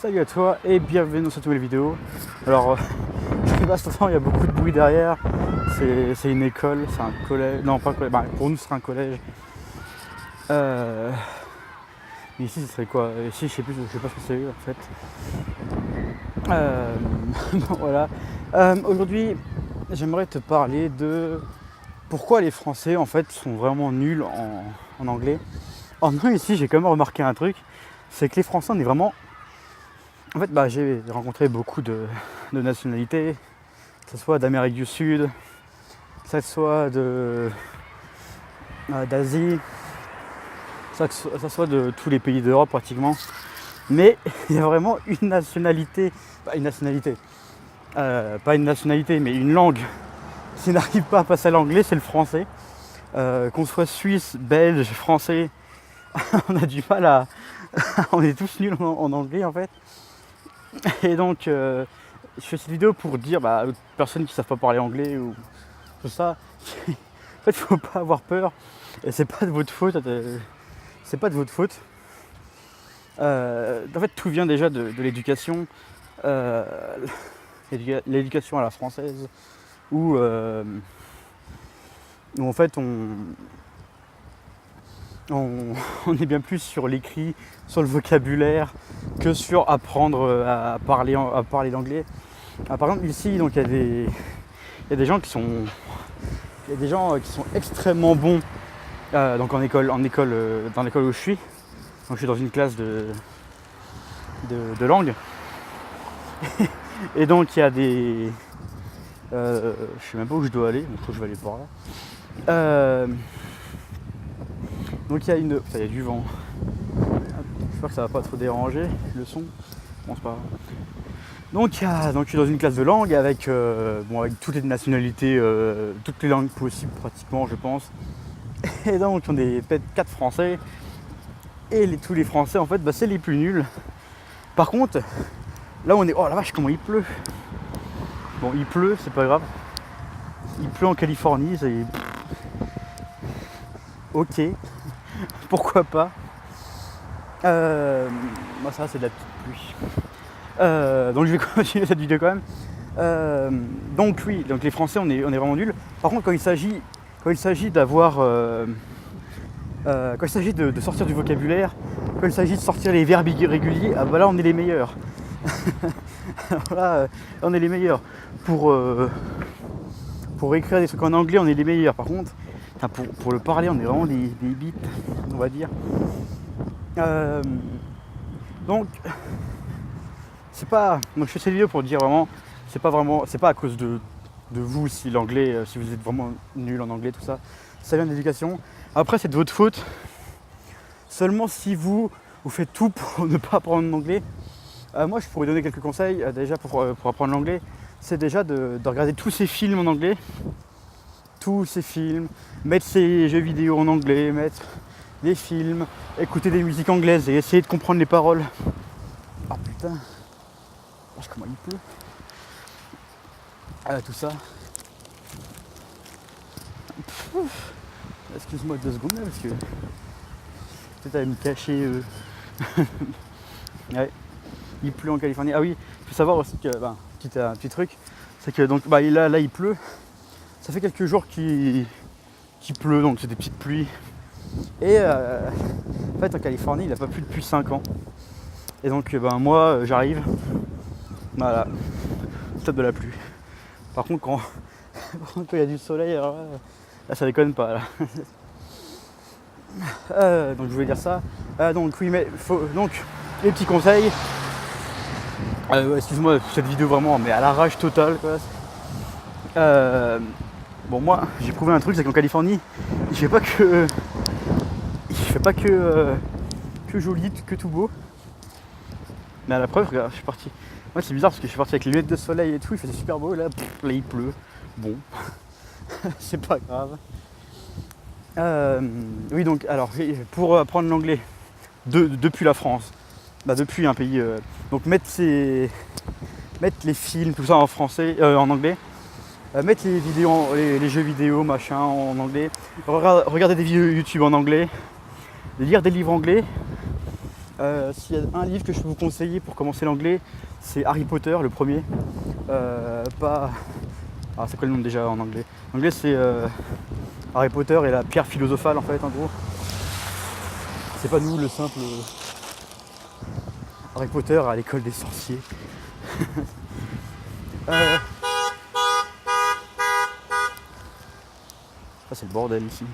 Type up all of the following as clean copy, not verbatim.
Salut à toi et bienvenue dans cette nouvelle vidéo. Alors, je sais pas si il y a beaucoup de bruit derrière. C'est une école, c'est un collège. Non, pas un collège. Bah, pour nous, ce serait un collège. Mais ici, ce serait quoi? Ici, je sais pas ce que c'est en fait. Bon, voilà. Aujourd'hui, j'aimerais te parler de pourquoi les Français en fait sont vraiment nuls en anglais. En non, ici, j'ai quand même remarqué un truc, c'est que les Français, on est vraiment. En fait, j'ai rencontré beaucoup de nationalités, que ce soit d'Amérique du Sud, que ce soit d'Asie, que ce soit de tous les pays d'Europe pratiquement. Mais il y a vraiment une nationalité, pas une nationalité, mais une langue qui n'arrive pas à passer à l'anglais, c'est le français. Qu'on soit suisse, belge, français, on a du mal à. On est tous nuls en anglais en fait. Et donc, je fais cette vidéo pour dire aux personnes qui ne savent pas parler anglais ou tout ça, en fait, il ne faut pas avoir peur. Et c'est pas de votre faute. C'est pas de votre faute. En fait, tout vient déjà de l'éducation. L'éducation à la française, où en fait on est bien plus sur l'écrit, sur le vocabulaire, que sur apprendre à parler l'anglais. Par exemple ici, donc il y a des gens qui sont extrêmement bons donc dans l'école où je suis. Donc je suis dans une classe de langue. Et donc il y a des je sais même pas où je dois aller, donc je vais aller par là. Donc il y a il y a du vent. J'espère que ça va pas trop déranger le son. Bon, c'est pas grave. Donc je suis dans une classe de langue avec toutes les nationalités, toutes les langues possibles pratiquement, je pense. Et donc on est peut-être 4 Français. Et tous les Français en fait, c'est les plus nuls. Par contre, là on est. Oh la vache, comment il pleut! Bon, il pleut, c'est pas grave. Il pleut en Californie, c'est. Ok, pourquoi pas. Ça c'est de la petite pluie. Donc je vais continuer cette vidéo quand même. Donc oui, donc les Français on est vraiment nuls. Par contre quand il s'agit d'avoir quand il s'agit de sortir du vocabulaire, quand il s'agit de sortir les verbes irréguliers, là on est les meilleurs. Là on est les meilleurs. Pour écrire des trucs en anglais on est les meilleurs. Par contre pour le parler on est vraiment des bites, on va dire. Donc je fais cette vidéo pour dire vraiment, c'est pas à cause de vous si l'anglais, si vous êtes vraiment nul en anglais, tout ça, ça vient de l'éducation. Après c'est de votre faute. Seulement si vous faites tout pour ne pas apprendre l'anglais, moi je pourrais donner quelques conseils déjà pour apprendre l'anglais. C'est déjà de regarder tous ces films en anglais, mettre ces jeux vidéo en anglais, mettre des films, écouter des musiques anglaises et essayer de comprendre les paroles. Ah putain, comment il pleut. Tout ça. Excuse-moi 2 secondes là parce que peut-être à me cacher. Ouais, il pleut en Californie. Ah oui, il faut savoir aussi que petit truc, c'est que donc là il pleut. Ça fait quelques jours qu'il pleut, donc c'est des petites pluies. Et en fait en Californie il n'a pas plu depuis 5 ans. Et donc moi j'arrive. Voilà, stade de la pluie. Par contre quand il y a du soleil, alors là ça déconne pas là. Donc je voulais dire ça. Donc oui, mais donc les petits conseils. Excuse-moi cette vidéo vraiment, mais à l'arrache totale quoi. Bon moi j'ai prouvé un truc, c'est qu'en Californie il fait pas que joli, que tout beau. Mais à la preuve, regarde, je suis parti. Moi c'est bizarre parce que je suis parti avec les lunettes de soleil et tout, il faisait super beau, là il pleut. Bon, c'est pas grave. Oui donc alors pour apprendre l'anglais depuis la France, depuis un pays, donc mettre les films, tout ça en français, en anglais. Mettre les vidéos, les jeux vidéo, machin, en anglais. Regarder des vidéos YouTube en anglais. Lire des livres anglais. S'il y a un livre que je peux vous conseiller pour commencer l'anglais, c'est Harry Potter, le premier. Pas... Ah, c'est quoi le nom déjà en anglais? En anglais, c'est Harry Potter et la pierre philosophale, en fait, en gros. C'est pas nous, le simple Harry Potter à l'école des sorciers. Ça, c'est le bordel ici.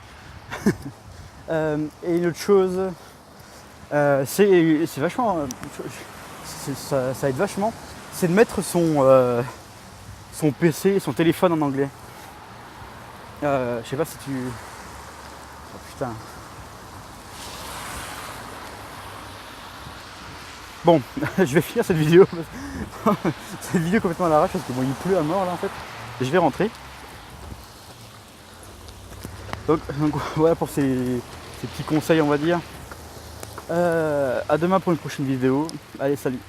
Et une autre chose, c'est vachement... ça aide vachement, c'est de mettre son PC, son téléphone en anglais. Je sais pas si tu... Oh putain. Bon, je vais finir cette vidéo. Cette vidéo complètement à l'arrache parce que bon, il pleut à mort là en fait. Et je vais rentrer. Donc voilà pour ces petits conseils on va dire. À demain pour une prochaine vidéo. Allez, salut.